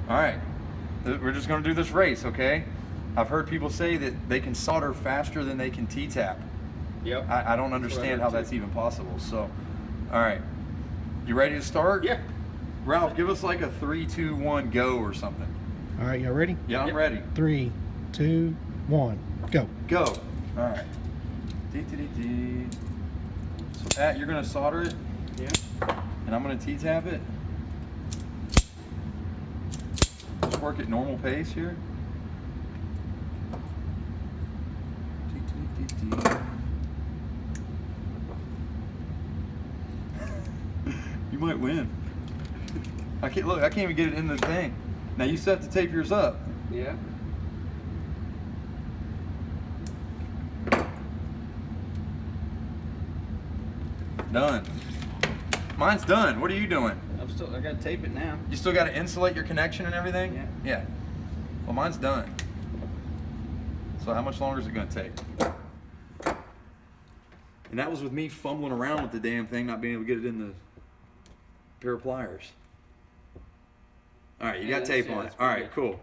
All right, we're just gonna do this race, okay? I've heard people say that they can solder faster than they can T-tap. Yep. I don't understand how that's even possible. So, all right, you ready to start? Yeah. Ralph, give us like a 3, 2, 1, go or something. All right, y'all ready? Yeah, I'm ready. 3, 2, 1, go. Go. All right. Dee. So Pat, you're gonna solder it. Yeah. And I'm gonna T-tap it. Just work at normal pace here. You might win. I can't even get it in the thing. Now you still have to tape yours up. Yeah. Done. Mine's done. What are you doing? I gotta tape it now. You still got to insulate your connection and everything? Yeah. Yeah. Well, mine's done. So how much longer is it going to take? And that was with me fumbling around with the damn thing, not being able to get it in the pair of pliers. All right, you got tape on it. All right, cool.